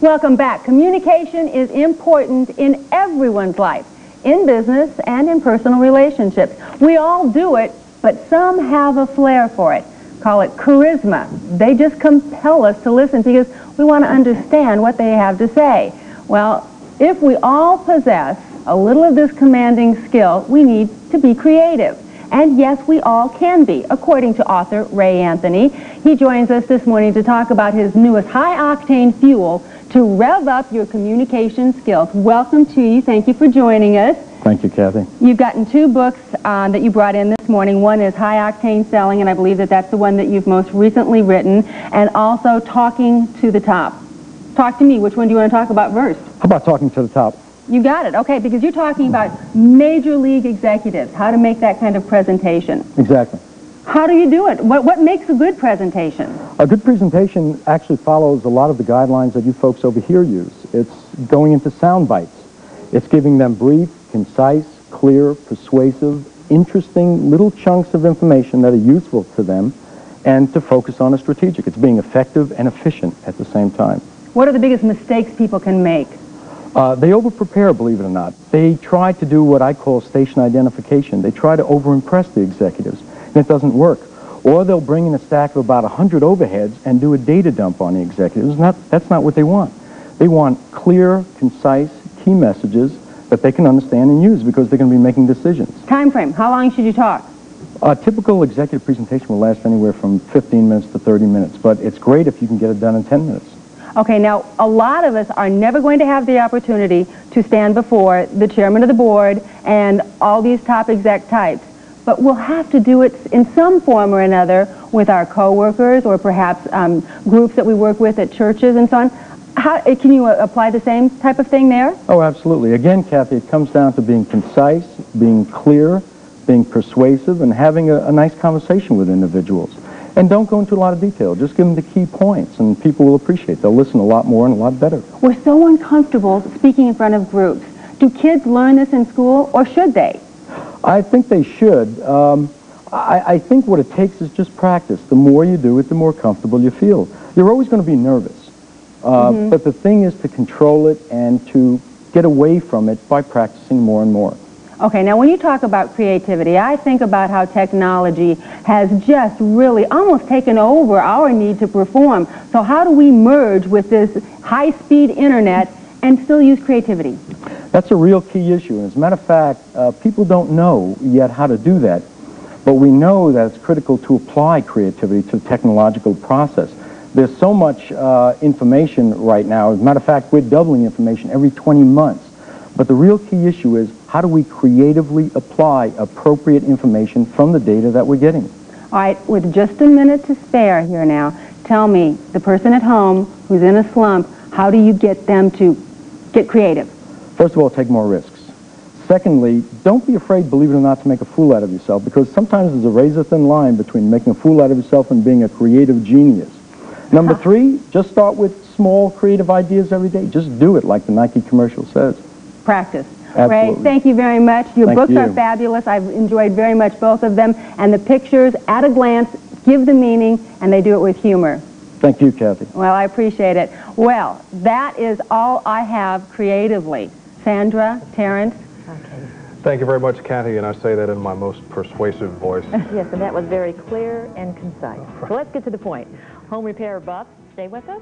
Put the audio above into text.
Welcome back. Communication is important in everyone's life, in business and in personal relationships. We all do it, but some have a flair for it. Call it charisma. They just compel us to listen because we want to understand what they have to say. Well, if we all possess a little of this commanding skill, we need to be creative. And yes, we all can be, according to author Ray Anthony. He joins us this morning to talk about his newest high-octane fuel to rev up your communication skills. Welcome to you. Thank you for joining us. Thank you, Kathy. You've gotten two books that you brought in this morning. One is High Octane Selling, and I believe that that's the one that you've most recently written, and also Talking to the Top. Talk to me. Which one do you want to talk about first? How about Talking to the Top? You got it. Okay, because you're talking about major league executives, how to make that kind of presentation. Exactly. How do you do it? What makes a good presentation? A good presentation actually follows a lot of the guidelines that you folks over here use. It's going into sound bites. It's giving them brief, concise, clear, persuasive, interesting little chunks of information that are useful to them and to focus on a strategic. It's being effective and efficient at the same time. What are the biggest mistakes people can make? They over-prepare, believe it or not. They try to do what I call station identification. They try to over-impress the executives, and it doesn't work. Or they'll bring in a stack of about 100 overheads and do a data dump on the executives. That's not what they want. They want clear, concise, key messages that they can understand and use because they're going to be making decisions. Time frame. How long should you talk? A typical executive presentation will last anywhere from 15 minutes to 30 minutes, but it's great if you can get it done in 10 minutes. Okay, now, a lot of us are never going to have the opportunity to stand before the chairman of the board and all these top exec types, but we'll have to do it in some form or another with our coworkers or perhaps groups that we work with at churches and so on. Can you apply the same type of thing there? Oh, absolutely. Again, Kathy, it comes down to being concise, being clear, being persuasive, and having a nice conversation with individuals. And don't go into a lot of detail. Just give them the key points, and people will appreciate it. They'll listen a lot more and a lot better. We're so uncomfortable speaking in front of groups. Do kids learn this in school, or should they? I think they should. I think what it takes is just practice. The more you do it, the more comfortable you feel. You're always going to be nervous. But the thing is to control it and to get away from it by practicing more and more. Okay, now when you talk about creativity, I think about how technology has just really almost taken over our need to perform. So how do we merge with this high-speed internet and still use creativity? That's a real key issue. And as a matter of fact, people don't know yet how to do that. But we know that it's critical to apply creativity to the technological process. There's so much information right now. As a matter of fact, we're doubling information every 20 months. But the real key issue is how do we creatively apply appropriate information from the data that we're getting? All right, with just a minute to spare here now, tell me, the person at home who's in a slump, how do you get them to get creative? First of all, take more risks. Secondly, don't be afraid, believe it or not, to make a fool out of yourself, because sometimes there's a razor-thin line between making a fool out of yourself and being a creative genius. Number three, just start with small creative ideas every day. Just do it like the Nike commercial says. Practice. Absolutely. Ray, thank you very much. Your books are fabulous. I've enjoyed very much both of them. And the pictures, at a glance, give the meaning, and they do it with humor. Thank you, Kathy. Well, I appreciate it. Well, that is all I have creatively. Sandra, Terrence. Okay. Thank you very much, Kathy, and I say that in my most persuasive voice. Yes, and that was very clear and concise. So let's get to the point. Home repair buffs, stay with us.